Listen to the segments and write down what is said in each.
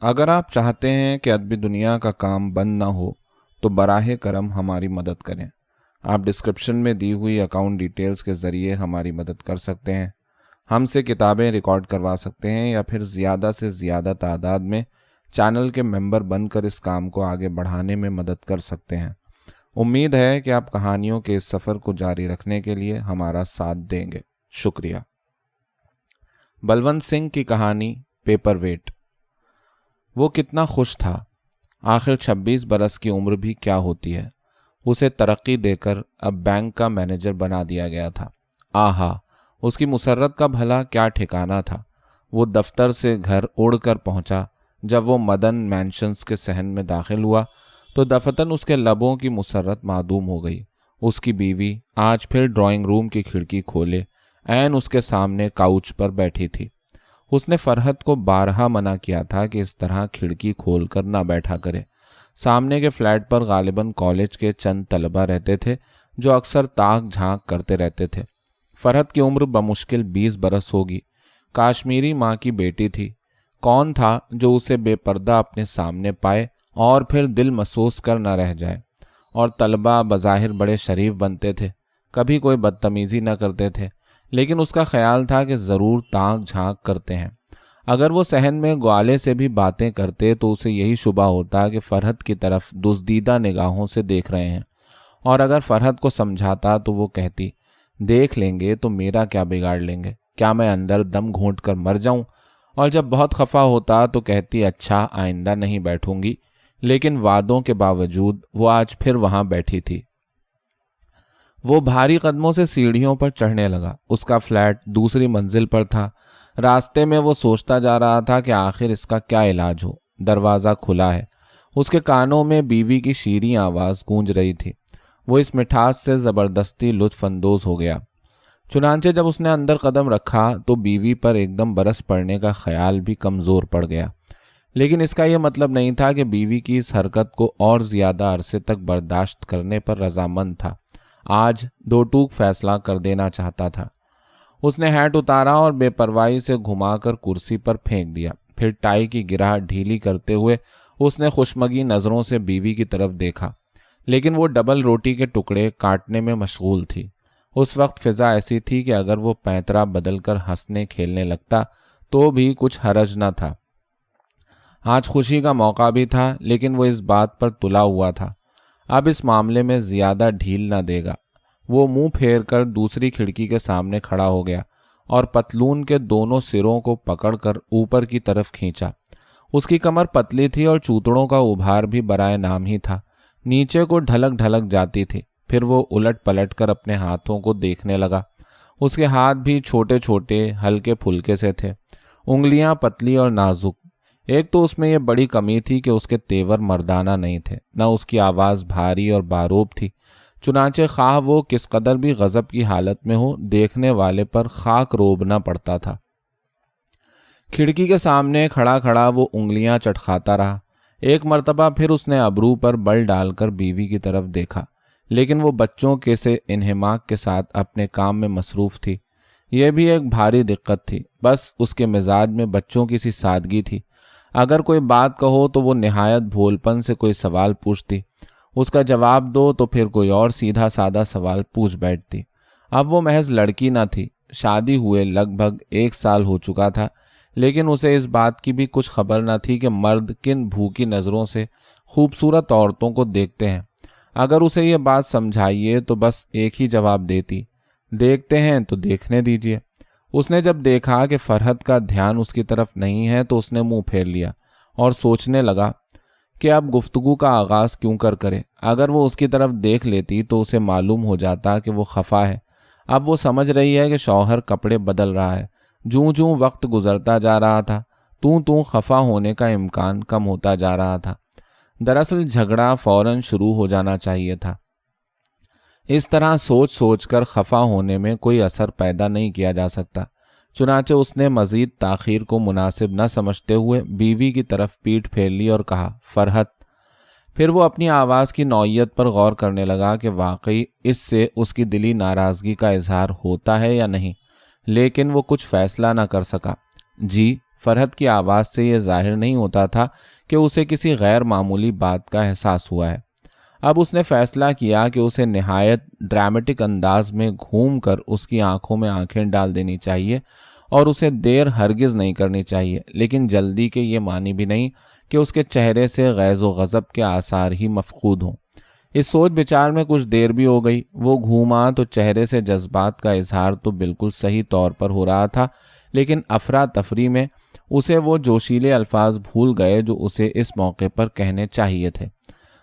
اگر آپ چاہتے ہیں کہ ادبی دنیا کا کام بند نہ ہو تو براہ کرم ہماری مدد کریں۔ آپ ڈسکرپشن میں دی ہوئی اکاؤنٹ ڈیٹیلز کے ذریعے ہماری مدد کر سکتے ہیں، ہم سے کتابیں ریکارڈ کروا سکتے ہیں یا پھر زیادہ سے زیادہ تعداد میں چینل کے ممبر بن کر اس کام کو آگے بڑھانے میں مدد کر سکتے ہیں۔ امید ہے کہ آپ کہانیوں کے اس سفر کو جاری رکھنے کے لیے ہمارا ساتھ دیں گے۔ شکریہ۔ بلونت سنگھ کی کہانی پیپر ویٹ۔ وہ کتنا خوش تھا۔ آخر 26 برس کی عمر بھی کیا ہوتی ہے۔ اسے ترقی دے کر اب بینک کا مینیجر بنا دیا گیا تھا۔ آہا، اس کی مسرت کا بھلا کیا ٹھکانہ تھا۔ وہ دفتر سے گھر اڑ کر پہنچا۔ جب وہ مدن مینشنز کے صحن میں داخل ہوا تو دفتن اس کے لبوں کی مسرت معدوم ہو گئی۔ اس کی بیوی آج پھر ڈرائنگ روم کی کھڑکی کھولے عین اس کے سامنے کاؤچ پر بیٹھی تھی۔ اس نے فرحت کو بارہا منع کیا تھا کہ اس طرح کھڑکی کھول کر نہ بیٹھا کرے۔ سامنے کے فلیٹ پر غالباً کالج کے چند طلبہ رہتے تھے جو اکثر تاک جھانک کرتے رہتے تھے۔ فرحت کی عمر بمشکل 20 برس ہوگی۔ کاشمیری ماں کی بیٹی تھی۔ کون تھا جو اسے بے پردہ اپنے سامنے پائے اور پھر دل محسوس کر نہ رہ جائے۔ اور طلبہ بظاہر بڑے شریف بنتے تھے، کبھی کوئی بدتمیزی نہ کرتے تھے، لیکن اس کا خیال تھا کہ ضرور تاک جھانک کرتے ہیں۔ اگر وہ صحن میں گوالے سے بھی باتیں کرتے تو اسے یہی شبہ ہوتا کہ فرحت کی طرف دزدیدہ نگاہوں سے دیکھ رہے ہیں، اور اگر فرحت کو سمجھاتا تو وہ کہتی، دیکھ لیں گے تو میرا کیا بگاڑ لیں گے، کیا میں اندر دم گھونٹ کر مر جاؤں؟ اور جب بہت خفا ہوتا تو کہتی، اچھا آئندہ نہیں بیٹھوں گی۔ لیکن وعدوں کے باوجود وہ آج پھر وہاں بیٹھی تھی۔ وہ بھاری قدموں سے سیڑھیوں پر چڑھنے لگا۔ اس کا فلیٹ دوسری منزل پر تھا۔ راستے میں وہ سوچتا جا رہا تھا کہ آخر اس کا کیا علاج ہو۔ دروازہ کھلا ہے۔ اس کے کانوں میں بیوی کی شیریں آواز گونج رہی تھی۔ وہ اس مٹھاس سے زبردستی لطف اندوز ہو گیا۔ چنانچہ جب اس نے اندر قدم رکھا تو بیوی پر ایک دم برس پڑنے کا خیال بھی کمزور پڑ گیا۔ لیکن اس کا یہ مطلب نہیں تھا کہ بیوی کی اس حرکت کو اور زیادہ عرصے تک برداشت کرنے پر رضامند تھا۔ آج دو ٹوک فیصلہ کر دینا چاہتا تھا۔ اس نے ہیٹ اتارا اور بے پرواہی سے گھما کر کرسی پر پھینک دیا۔ پھر ٹائی کی گرہ ڈھیلی کرتے ہوئے اس نے خوشمگی نظروں سے بیوی کی طرف دیکھا، لیکن وہ ڈبل روٹی کے ٹکڑے کاٹنے میں مشغول تھی۔ اس وقت فضا ایسی تھی کہ اگر وہ پینترا بدل کر ہنسنے کھیلنے لگتا تو بھی کچھ حرج نہ تھا۔ آج خوشی کا موقع بھی تھا، لیکن وہ اس بات پر تلا ہوا تھا، اب اس معاملے میں زیادہ ڈھیل نہ دے گا۔ وہ منہ پھیر کر دوسری کھڑکی کے سامنے کھڑا ہو گیا اور پتلون کے دونوں سروں کو پکڑ کر اوپر کی طرف کھینچا۔ اس کی کمر پتلی تھی اور چوتڑوں کا ابھار بھی برائے نام ہی تھا، نیچے کو ڈھلک ڈھلک جاتی تھی۔ پھر وہ الٹ پلٹ کر اپنے ہاتھوں کو دیکھنے لگا۔ اس کے ہاتھ بھی چھوٹے چھوٹے ہلکے پھلکے سے تھے، انگلیاں پتلی اور نازک۔ ایک تو اس میں یہ بڑی کمی تھی کہ اس کے تیور مردانہ نہیں تھے، نہ اس کی آواز بھاری اور باروب تھی، چنانچہ خواہ وہ کس قدر بھی غضب کی حالت میں ہو، دیکھنے والے پر خاک روبنا پڑتا تھا۔ کھڑکی کے سامنے کھڑا کھڑا وہ انگلیاں چٹکھاتا رہا۔ ایک مرتبہ پھر اس نے ابرو پر بل ڈال کر بیوی کی طرف دیکھا، لیکن وہ بچوں کے سے انہماک کے ساتھ اپنے کام میں مصروف تھی۔ یہ بھی ایک بھاری دقت تھی، بس اس کے مزاج میں بچوں کی سی سادگی تھی۔ اگر کوئی بات کہو تو وہ نہایت بھولپن سے کوئی سوال پوچھتی، اس کا جواب دو تو پھر کوئی اور سیدھا سادہ سوال پوچھ بیٹھتی۔ اب وہ محض لڑکی نہ تھی، شادی ہوئے لگ بھگ 1 سال ہو چکا تھا، لیکن اسے اس بات کی بھی کچھ خبر نہ تھی کہ مرد کن بھوکی نظروں سے خوبصورت عورتوں کو دیکھتے ہیں۔ اگر اسے یہ بات سمجھائیے تو بس ایک ہی جواب دیتی، دیکھتے ہیں تو دیکھنے دیجیے۔ اس نے جب دیکھا کہ فرحت کا دھیان اس کی طرف نہیں ہے تو اس نے منہ پھیر لیا اور سوچنے لگا کہ اب گفتگو کا آغاز کیوں کرے۔ اگر وہ اس کی طرف دیکھ لیتی تو اسے معلوم ہو جاتا کہ وہ خفا ہے۔ اب وہ سمجھ رہی ہے کہ شوہر کپڑے بدل رہا ہے۔ جوں جوں وقت گزرتا جا رہا تھا توں خفا ہونے کا امکان کم ہوتا جا رہا تھا۔ دراصل جھگڑا فوراً شروع ہو جانا چاہیے تھا۔ اس طرح سوچ سوچ کر خفا ہونے میں کوئی اثر پیدا نہیں کیا جا سکتا۔ چنانچہ اس نے مزید تاخیر کو مناسب نہ سمجھتے ہوئے بیوی کی طرف پیٹھ پھیر لی اور کہا، فرحت۔ پھر وہ اپنی آواز کی نوعیت پر غور کرنے لگا کہ واقعی اس سے اس کی دلی ناراضگی کا اظہار ہوتا ہے یا نہیں، لیکن وہ کچھ فیصلہ نہ کر سکا۔ جی فرحت کی آواز سے یہ ظاہر نہیں ہوتا تھا کہ اسے کسی غیر معمولی بات کا احساس ہوا ہے۔ اب اس نے فیصلہ کیا کہ اسے نہایت ڈرامیٹک انداز میں گھوم کر اس کی آنکھوں میں آنکھیں ڈال دینی چاہیے اور اسے دیر ہرگز نہیں کرنی چاہیے، لیکن جلدی کے یہ معنی بھی نہیں کہ اس کے چہرے سے غیظ و غضب کے آثار ہی مفقود ہوں۔ اس سوچ بچار میں کچھ دیر بھی ہو گئی۔ وہ گھوما تو چہرے سے جذبات کا اظہار تو بالکل صحیح طور پر ہو رہا تھا، لیکن افراتفری میں اسے وہ جوشیلے الفاظ بھول گئے جو اسے اس موقع پر کہنے چاہیے تھے۔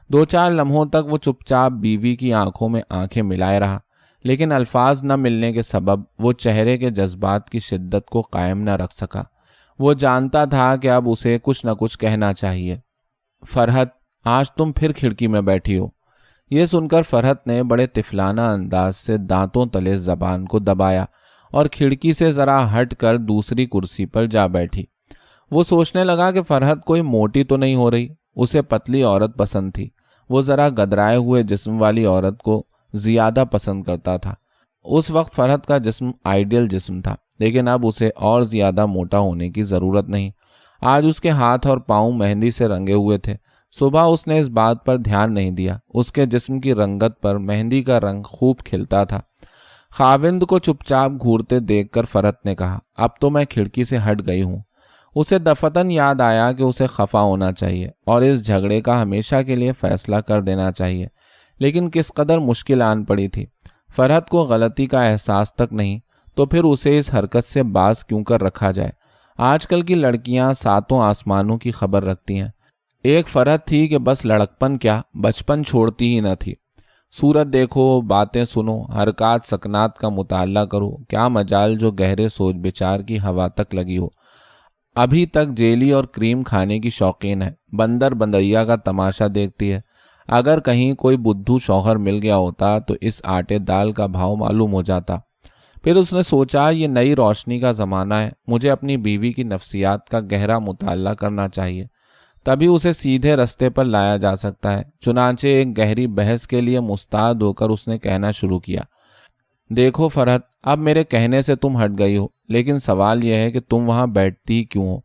2-4 لمحوں تک وہ چپ چاپ بیوی کی آنکھوں میں آنکھیں ملائے رہا، لیکن الفاظ نہ ملنے کے سبب وہ چہرے کے جذبات کی شدت کو قائم نہ رکھ سکا۔ وہ جانتا تھا کہ اب اسے کچھ نہ کچھ کہنا چاہیے۔ فرحت، آج تم پھر کھڑکی میں بیٹھی ہو۔ یہ سن کر فرحت نے بڑے طفلانہ انداز سے دانتوں تلے زبان کو دبایا اور کھڑکی سے ذرا ہٹ کر دوسری کرسی پر جا بیٹھی۔ وہ سوچنے لگا کہ فرحت کوئی موٹی تو نہیں ہو رہی۔ اسے پتلی عورت پسند تھی۔ وہ ذرا گدرائے ہوئے جسم والی عورت کو زیادہ پسند کرتا تھا۔ اس وقت فرحت کا جسم آئیڈیل جسم تھا، لیکن اب اسے اور زیادہ موٹا ہونے کی ضرورت نہیں۔ آج اس کے ہاتھ اور پاؤں مہندی سے رنگے ہوئے تھے۔ صبح اس نے اس بات پر دھیان نہیں دیا۔ اس کے جسم کی رنگت پر مہندی کا رنگ خوب کھلتا تھا۔ خاوند کو چپ چاپ گھورتے دیکھ کر فرحت نے کہا، اب تو میں کھڑکی سے ہٹ گئی ہوں۔ اسے دفتن یاد آیا کہ اسے خفا ہونا چاہیے اور اس جھگڑے کا ہمیشہ کے لیے فیصلہ کر دینا چاہیے، لیکن کس قدر مشکل آن پڑی تھی۔ فرحت کو غلطی کا احساس تک نہیں، تو پھر اسے اس حرکت سے باز کیوں کر رکھا جائے؟ آج کل کی لڑکیاں ساتوں آسمانوں کی خبر رکھتی ہیں۔ ایک فرحت تھی کہ بس لڑکپن کیا، بچپن چھوڑتی ہی نہ تھی۔ صورت دیکھو، باتیں سنو، حرکات سکنات کا مطالعہ کرو، کیا مجال جو گہرے سوچ بچار کی ہوا تک لگی ہو۔ ابھی تک جیلی اور کریم کھانے کی شوقین ہے، بندر بندریا کا تماشا دیکھتی ہے۔ اگر کہیں کوئی بدھو شوہر مل گیا ہوتا تو اس آٹے دال کا بھاؤ معلوم ہو جاتا۔ پھر اس نے سوچا، یہ نئی روشنی کا زمانہ ہے، مجھے اپنی بیوی کی نفسیات کا گہرا مطالعہ کرنا چاہیے، تبھی اسے سیدھے رستے پر لایا جا سکتا ہے۔ چنانچہ ایک گہری بحث کے لیے مستعد ہو کر اس نے کہنا شروع کیا، دیکھو فرحت، اب میرے کہنے سے تم ہٹ گئی ہو، لیکن سوال یہ ہے کہ تم وہاں بیٹھتی کیوں ہو؟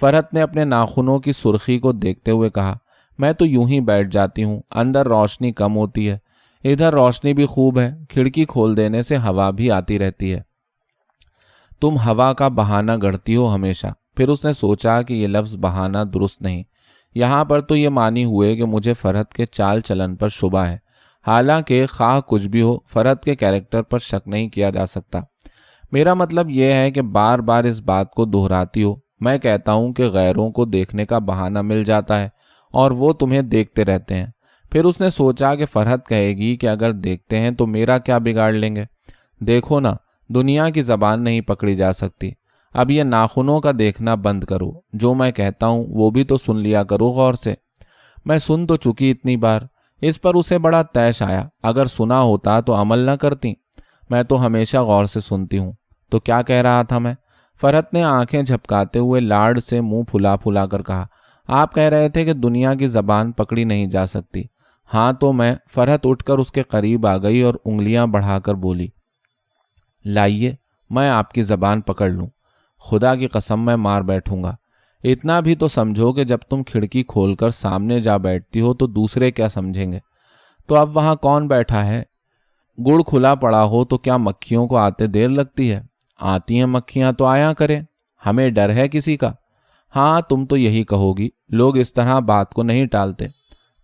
فرحت نے اپنے ناخنوں کی سرخی کو دیکھتے ہوئے کہا، میں تو یوں ہی بیٹھ جاتی ہوں، اندر روشنی کم ہوتی ہے، ادھر روشنی بھی خوب ہے، کھڑکی کھول دینے سے ہوا بھی آتی رہتی ہے۔ تم ہوا کا بہانہ گڑھتی ہو ہمیشہ۔ پھر اس نے سوچا کہ یہ لفظ بہانہ درست نہیں، یہاں پر تو یہ معنی ہوئے کہ مجھے فرحت کے چال چلن پر شبہ ہے، حالانکہ خواہ کچھ بھی ہو فرحت کے کیریکٹر پر شک نہیں کیا جا سکتا۔ میرا مطلب یہ ہے کہ بار بار اس بات کو دہراتی ہو۔ میں کہتا ہوں کہ غیروں کو دیکھنے کا بہانہ مل جاتا ہے اور وہ تمہیں دیکھتے رہتے ہیں۔ پھر اس نے سوچا کہ فرحت کہے گی کہ اگر دیکھتے ہیں تو میرا کیا بگاڑ لیں گے؟ دیکھو نا، دنیا کی زبان نہیں پکڑی جا سکتی۔ اب یہ ناخنوں کا دیکھنا بند کرو، جو میں کہتا ہوں وہ بھی تو سن لیا کرو غور سے۔ میں سن تو چکی اتنی بار۔ اس پر اسے بڑا طیش آیا، اگر سنا ہوتا تو عمل نہ کرتی؟ میں تو ہمیشہ غور سے سنتی ہوں۔ تو کیا کہہ رہا تھا میں؟ فرحت نے آنکھیں جھپکاتے ہوئے لاڈ سے منہ پھلا پھلا کر کہا، آپ کہہ رہے تھے کہ دنیا کی زبان پکڑی نہیں جا سکتی۔ ہاں تو میں۔ فرحت اٹھ کر اس کے قریب آ گئی اور انگلیاں بڑھا کر بولی، لائیے میں آپ کی زبان پکڑ لوں، خدا کی قسم میں مار بیٹھوں گا۔ اتنا بھی تو سمجھو کہ جب تم کھڑکی کھول کر سامنے جا بیٹھتی ہو تو دوسرے کیا سمجھیں گے؟ تو اب وہاں کون بیٹھا ہے؟ گڑ کھلا پڑا ہو تو کیا مکھیوں کو آتے دیر لگتی ہے؟ آتی ہیں مکھیاں تو آیا کریں، ہمیں ڈر ہے کسی کا؟ ہاں تم تو یہی کہو گی، لوگ اس طرح بات کو نہیں ٹالتے۔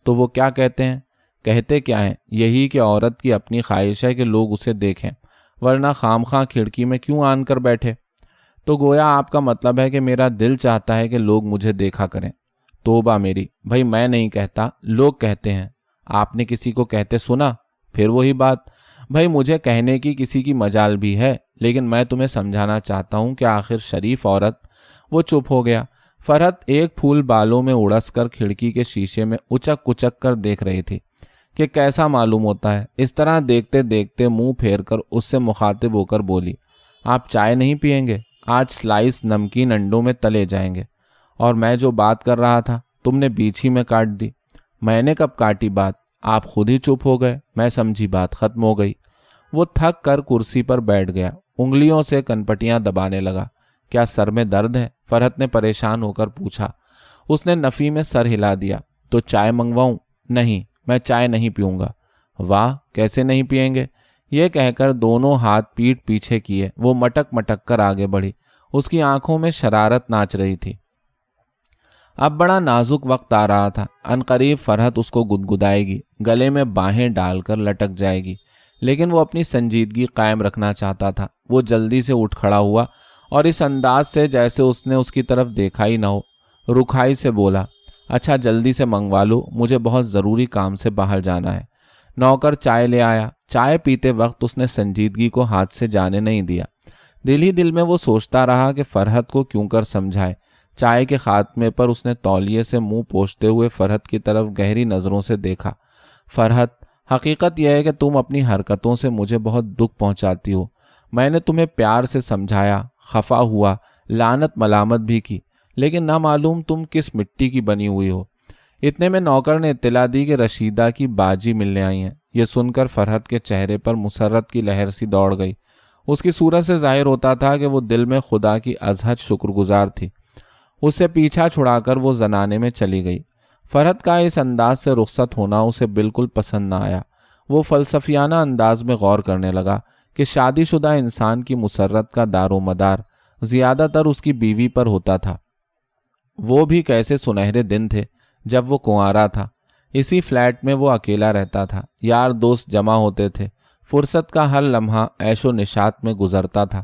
تو وہ کیا کہتے ہیں؟ کہتے کیا ہیں؟ یہی کہ عورت کی اپنی خواہش ہے کہ لوگ اسے دیکھیں، ورنہ خام خواہ کھڑکی میں کیوں آن کر بیٹھے؟ تو گویا آپ کا مطلب ہے کہ میرا دل چاہتا ہے کہ لوگ مجھے دیکھا کریں۔ توبہ میری، بھائی میں نہیں کہتا، لوگ کہتے ہیں۔ آپ نے کسی کو کہتے سنا؟ پھر وہی بات، بھائی مجھے کہنے کی کسی کی مجال بھی ہے، لیکن میں تمہیں سمجھانا چاہتا ہوں کہ آخر شریف عورت۔ وہ چپ ہو گیا۔ فرحت ایک پھول بالوں میں اڑس کر کھڑکی کے شیشے میں اچک کچک کر دیکھ رہی تھی کہ کیسا معلوم ہوتا ہے۔ اس طرح دیکھتے دیکھتے منہ پھیر کر اس سے مخاطب ہو کر بولی، آپ چائے نہیں پئیں گے؟ آج سلائس نمکین انڈوں میں تلے جائیں گے۔ اور میں جو بات کر رہا تھا تم نے بیچ ہی میں کاٹ دی۔ میں نے کب کاٹی بات؟ آپ خود ہی چپ ہو گئے، میں سمجھی بات ختم ہو گئی۔ وہ تھک کر کرسی پر بیٹھ گیا، انگلیوں سے کنپٹیاں دبانے لگا۔ کیا سر میں درد ہے؟ فرحت نے پریشان ہو کر پوچھا۔ اس نے نفی میں سر ہلا دیا۔ تو چائے منگواؤں؟ نہیں، میں چائے نہیں پیوں گا۔ واہ، کیسے نہیں پیئیں گے؟ یہ کہہ کر دونوں ہاتھ پیٹھ پیچھے کیے وہ مٹک مٹک کر آگے بڑھی۔ اس کی آنکھوں میں شرارت ناچ رہی تھی۔ اب بڑا نازک وقت آ رہا تھا۔ عنقریب فرحت اس کو گدگدائے گی، گلے میں باہیں ڈال کر لٹک جائے گی، لیکن وہ اپنی سنجیدگی قائم رکھنا چاہتا تھا۔ وہ جلدی سے اٹھ کھڑا ہوا اور اس انداز سے جیسے اس نے اس کی طرف دیکھا ہی نہ ہو، رکھائی سے بولا، اچھا جلدی سے منگوا لو، مجھے بہت ضروری کام سے باہر جانا ہے۔ نوکر چائے لے آیا۔ چائے پیتے وقت اس نے سنجیدگی کو ہاتھ سے جانے نہیں دیا۔ دل ہی دل میں وہ سوچتا رہا کہ فرحت کو کیوں کر سمجھائے۔ چائے کے خاتمے پر اس نے تولیے سے منہ پوچھتے ہوئے فرحت کی طرف گہری نظروں سے دیکھا۔ فرحت، حقیقت یہ ہے کہ تم اپنی حرکتوں سے مجھے بہت دکھ پہنچاتی ہو۔ میں نے تمہیں پیار سے سمجھایا، خفا ہوا، لعنت ملامت بھی کی، لیکن نہ معلوم تم کس مٹی کی بنی ہوئی ہو۔ اتنے میں نوکر نے اطلاع دی کہ رشیدہ کی باجی ملنے آئی ہیں۔ یہ سن کر فرحت کے چہرے پر مسرت کی لہر سی دوڑ گئی۔ اس کی صورت سے ظاہر ہوتا تھا کہ وہ دل میں خدا کی ازحد شکر گزار تھی۔ اسے پیچھا چھڑا کر وہ زنانے میں چلی گئی۔ فرحت کا اس انداز سے رخصت ہونا اسے بالکل پسند نہ آیا۔ وہ فلسفیانہ انداز میں غور کرنے لگا کہ شادی شدہ انسان کی مسرت کا دار و مدار زیادہ تر اس کی بیوی پر ہوتا تھا۔ وہ بھی کیسے سنہرے دن تھے جب وہ کنوارا تھا۔ اسی فلیٹ میں وہ اکیلا رہتا تھا، یار دوست جمع ہوتے تھے، فرصت کا ہر لمحہ عیش و نشاط میں گزرتا تھا،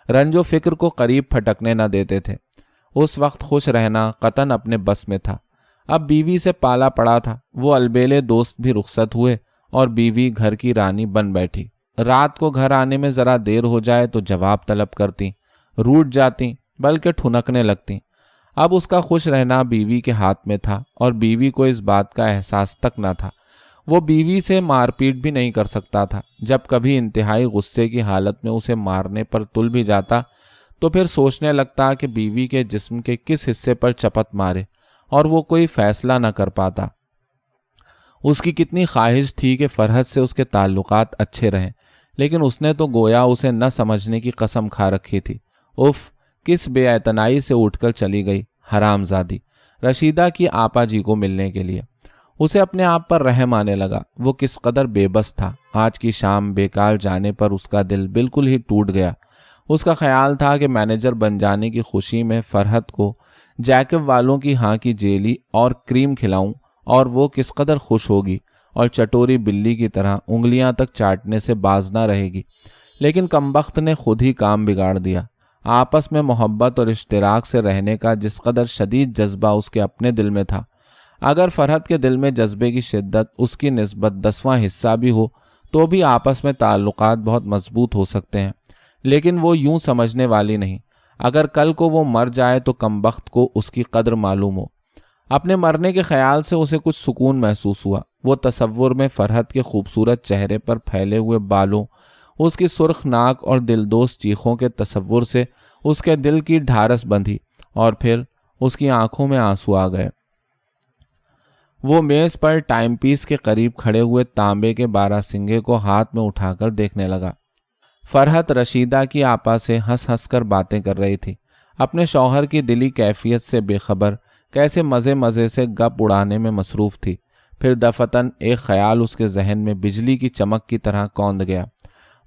رنج و فکر کو قریب پھٹکنے نہ دیتے تھے۔ اس وقت خوش رہنا قطعاً اپنے بس میں تھا۔ اب بیوی سے پالا پڑا تھا۔ وہ البیلے دوست بھی رخصت ہوئے اور بیوی گھر کی رانی بن بیٹھی۔ رات کو گھر آنے میں ذرا دیر ہو جائے تو جواب طلب کرتی، روٹھ جاتی، بلکہ ٹھنکنے لگتی۔ اب اس کا خوش رہنا بیوی کے ہاتھ میں تھا اور بیوی کو اس بات کا احساس تک نہ تھا۔ وہ بیوی سے مار پیٹ بھی نہیں کر سکتا تھا۔ جب کبھی انتہائی غصے کی حالت میں اسے مارنے پر تل بھی جاتا تو پھر سوچنے لگتا کہ بیوی کے جسم کے کس حصے پر چپت مارے، اور وہ کوئی فیصلہ نہ کر پاتا۔ اس کی کتنی خواہش تھی کہ فرحت سے اس کے تعلقات اچھے رہیں، لیکن اس نے تو گویا اسے نہ سمجھنے کی قسم کھا رکھی تھی۔ اف، کس بے اعتنائی سے اٹھ کر چلی گئی حرام زادی، رشیدہ کی آپا جی کو ملنے کے لیے۔ اسے اپنے آپ پر رحم آنے لگا۔ وہ کس قدر بے بس تھا۔ آج کی شام بیکار جانے پر اس کا دل بالکل ہی ٹوٹ گیا۔ اس کا خیال تھا کہ مینیجر بن جانے کی خوشی میں فرحت کو جیکب والوں کی ہاں کی جیلی اور کریم کھلاؤں، اور وہ کس قدر خوش ہوگی اور چٹوری بلی کی طرح انگلیاں تک چاٹنے سے باز نہ رہے گی۔ لیکن کمبخت نے خود ہی کام بگاڑ دیا۔ آپس میں محبت اور اشتراک سے رہنے کا جس قدر شدید جذبہ اس کے اپنے دل میں تھا، اگر فرحت کے دل میں جذبے کی شدت اس کی نسبت 10واں حصہ بھی ہو تو بھی آپس میں تعلقات بہت مضبوط ہو سکتے ہیں۔ لیکن وہ یوں سمجھنے والی نہیں۔ اگر کل کو وہ مر جائے تو کمبخت کو اس کی قدر معلوم ہو۔ اپنے مرنے کے خیال سے اسے کچھ سکون محسوس ہوا۔ وہ تصور میں فرحت کے خوبصورت چہرے پر پھیلے ہوئے بالوں، اس کی سرخ ناک اور دلدوز چیخوں کے تصور سے اس کے دل کی ڈھارس بندھی، اور پھر اس کی آنکھوں میں آنسو آ گئے۔ وہ میز پر ٹائم پیس کے قریب کھڑے ہوئے تانبے کے 12 سنگے کو ہاتھ میں اٹھا کر دیکھنے لگا۔ فرحت رشیدہ کی آپا سے ہنس ہنس کر باتیں کر رہی تھی، اپنے شوہر کی دلی کیفیت سے بے خبر، کیسے مزے مزے سے گپ اڑانے میں مصروف تھی۔ پھر دفتن ایک خیال اس کے ذہن میں بجلی کی چمک کی طرح کوند گیا۔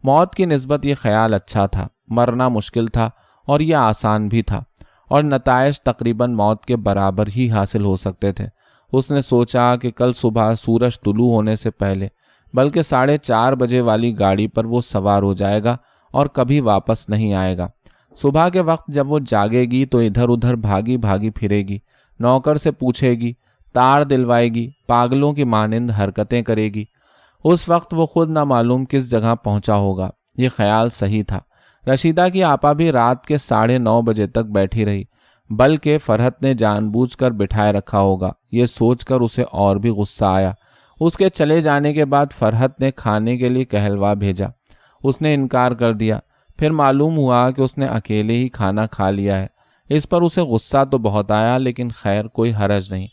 موت کی نسبت یہ خیال اچھا تھا۔ مرنا مشکل تھا اور یہ آسان بھی تھا، اور نتائج تقریباً موت کے برابر ہی حاصل ہو سکتے تھے۔ اس نے سوچا کہ کل صبح سورج طلوع ہونے سے پہلے، بلکہ 4:30 بجے والی گاڑی پر وہ سوار ہو جائے گا اور کبھی واپس نہیں آئے گا۔ صبح کے وقت جب وہ جاگے گی تو ادھر ادھر بھاگی بھاگی پھرے گی، نوکر سے پوچھے گی، تار دلوائے گی، پاگلوں کی مانند حرکتیں کرے گی۔ اس وقت وہ خود نہ معلوم کس جگہ پہنچا ہوگا۔ یہ خیال صحیح تھا۔ رشیدہ کی آپا بھی رات کے 9:30 بجے تک بیٹھی رہی، بلکہ فرحت نے جان بوجھ کر بٹھائے رکھا ہوگا۔ یہ سوچ کر اسے اور بھی غصہ آیا۔ اس کے چلے جانے کے بعد فرحت نے کھانے کے لیے کہلوا بھیجا۔ اس نے انکار کر دیا۔ پھر معلوم ہوا کہ اس نے اکیلے ہی کھانا کھا لیا ہے۔ اس پر اسے غصہ تو بہت آیا، لیکن خیر کوئی حرج نہیں۔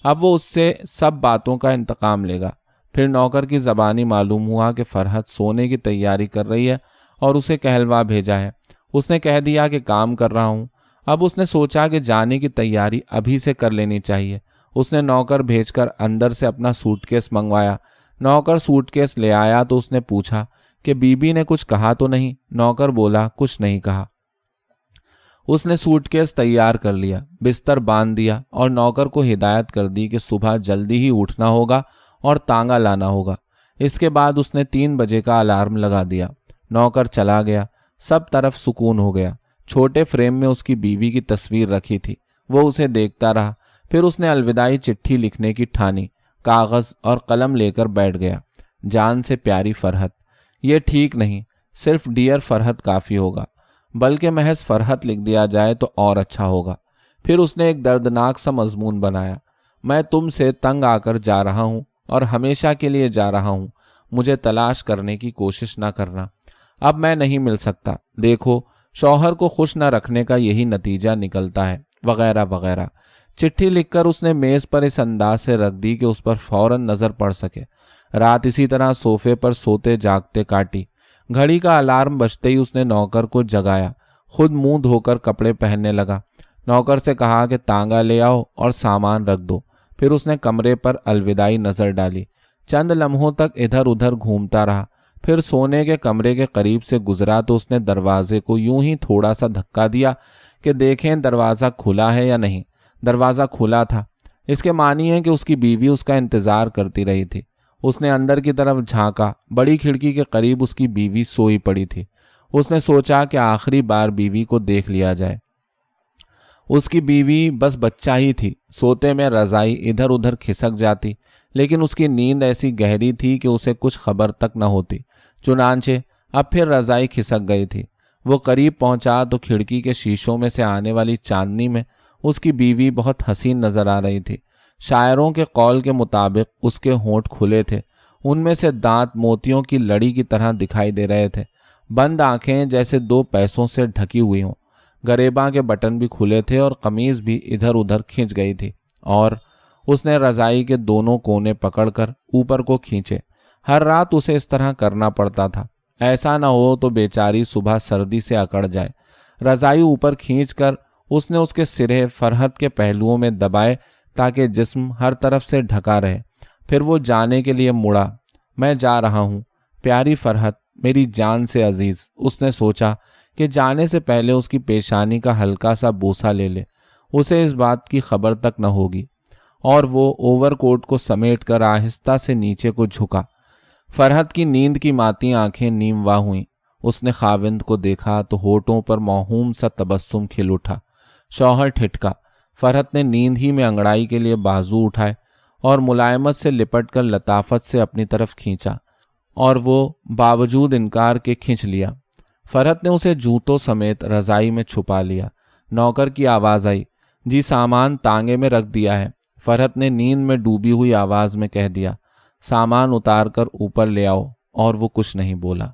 اب وہ اس سے سب باتوں کا انتقام لے گا۔ پھر نوکر کی زبانی معلوم ہوا کہ فرحت سونے کی تیاری کر رہی ہے اور اسے کہلوا بھیجا ہے۔ اس نے کہہ دیا کہ کام کر رہا ہوں۔ اب اس نے سوچا کہ جانے کی تیاری ابھی سے کر لینی چاہیے۔ اس نے نوکر بھیج کر اندر سے اپنا سوٹ کیس منگوایا۔ نوکر سوٹ کیس لے آیا تو اس نے پوچھا کہ بی بی نے کچھ کہا تو نہیں؟ نوکر بولا کچھ نہیں کہا۔ اس نے سوٹ کیس تیار کر لیا، بستر باندھ دیا اور نوکر کو ہدایت کر دی کہ صبح جلدی ہی اٹھنا ہوگا اور تانگا لانا ہوگا۔ اس کے بعد اس نے 3 بجے کا الارم لگا دیا۔ نوکر چلا گیا، سب طرف سکون ہو گیا۔ چھوٹے فریم میں اس کی بیوی کی تصویر رکھی تھی، وہ اسے دیکھتا رہا۔ پھر اس نے الوداعی چٹھی لکھنے کی ٹھانی، کاغذ اور قلم لے کر بیٹھ گیا۔ جان سے پیاری فرحت، یہ ٹھیک نہیں، صرف ڈیئر فرحت کافی ہوگا، بلکہ محض فرحت لکھ دیا جائے تو اور اچھا ہوگا۔ پھر اس نے ایک دردناک سا مضمون بنایا، میں تم سے تنگ آ کر جا رہا ہوں اور ہمیشہ کے لیے جا رہا ہوں، مجھے تلاش کرنے کی کوشش نہ کرنا، اب میں نہیں مل سکتا، دیکھو شوہر کو خوش نہ رکھنے کا یہی نتیجہ نکلتا ہے، وغیرہ وغیرہ۔ چٹھی لکھ کر اس نے میز پر اس انداز سے رکھ دی کہ اس پر فوراً نظر پڑ سکے۔ رات اسی طرح صوفے پر سوتے جاگتے کاٹی۔ گھڑی کا الارم بجتے ہی اس نے نوکر کو جگایا، خود منہ دھو کر کپڑے پہننے لگا۔ نوکر سے کہا کہ تانگا لے آؤ اور سامان رکھ دو۔ پھر اس نے کمرے پر الوداعی نظر ڈالی، چند لمحوں تک ادھر ادھر گھومتا رہا، پھر سونے کے کمرے کے قریب سے گزرا تو اس نے دروازے کو یوں ہی تھوڑا سا دھکا دیا کہ دیکھیں دروازہ کھلا ہے یا نہیں۔ دروازہ کھلا تھا، اس کے معنی ہے کہ اس کی بیوی اس کا انتظار کرتی رہی تھی۔ اس نے اندر کی طرف جھانکا، بڑی کھڑکی کے قریب اس کی بیوی سوئی پڑی تھی۔ اس نے سوچا کہ آخری بار بیوی کو دیکھ لیا جائے۔ اس کی بیوی بس بچہ ہی تھی، سوتے میں رضائی ادھر ادھر کھسک جاتی، لیکن اس کی نیند ایسی گہری تھی کہ اسے کچھ خبر تک نہ ہوتی۔ چنانچہ اب پھر رضائی کھسک گئی تھی۔ وہ قریب پہنچا تو کھڑکی کے شیشوں میں سے آنے والی چاندنی میں اس کی بیوی بہت حسین نظر آ رہی تھی۔ شاعروں کے قول کے مطابق اس کے ہونٹ کھلے تھے، ان میں سے دانت موتیوں کی لڑی کی طرح دکھائی دے رہے تھے، بند آنکھیں جیسے 2 پیسوں سے ڈھکی ہوئی ہوں، گریباں کے بٹن بھی کھلے تھے اور قمیض بھی ادھر ادھر کھنچ گئی تھی، اور اس نے رضائی کے دونوں کونے پکڑ کر اوپر کو کھینچے۔ ہر رات اسے اس طرح کرنا پڑتا تھا، ایسا نہ ہو تو بیچاری صبح سردی سے اکڑ جائے۔ رضائی اوپر کھینچ کر اس نے اس کے سرے فرحت کے پہلوؤں میں دبائے تاکہ جسم ہر طرف سے ڈھکا رہے۔ پھر وہ جانے کے لیے مڑا۔ میں جا رہا ہوں، پیاری فرحت، میری جان سے عزیز۔ اس نے سوچا کہ جانے سے پہلے اس کی پیشانی کا ہلکا سا بوسہ لے لے، اسے اس بات کی خبر تک نہ ہوگی۔ اور وہ اوور کوٹ کو سمیٹ کر آہستہ سے نیچے کو جھکا۔ فرحت کی نیند کی ماتی آنکھیں نیم واہ ہوئیں۔ اس نے خاوند کو دیکھا تو ہونٹوں پر موہوم سا تبسم کھل اٹھا۔ شوہر ٹھٹکا۔ فرحت نے نیند ہی میں انگڑائی کے لیے بازو اٹھائے اور ملائمت سے لپٹ کر لطافت سے اپنی طرف کھینچا، اور وہ باوجود انکار کے کھینچ لیا۔ فرحت نے اسے جوتوں سمیت رضائی میں چھپا لیا۔ نوکر کی آواز آئی، جی سامان تانگے میں رکھ دیا ہے۔ فرحت نے نیند میں ڈوبی ہوئی آواز میں کہہ دیا، سامان اتار کر اوپر لے آؤ، اور وہ کچھ نہیں بولا۔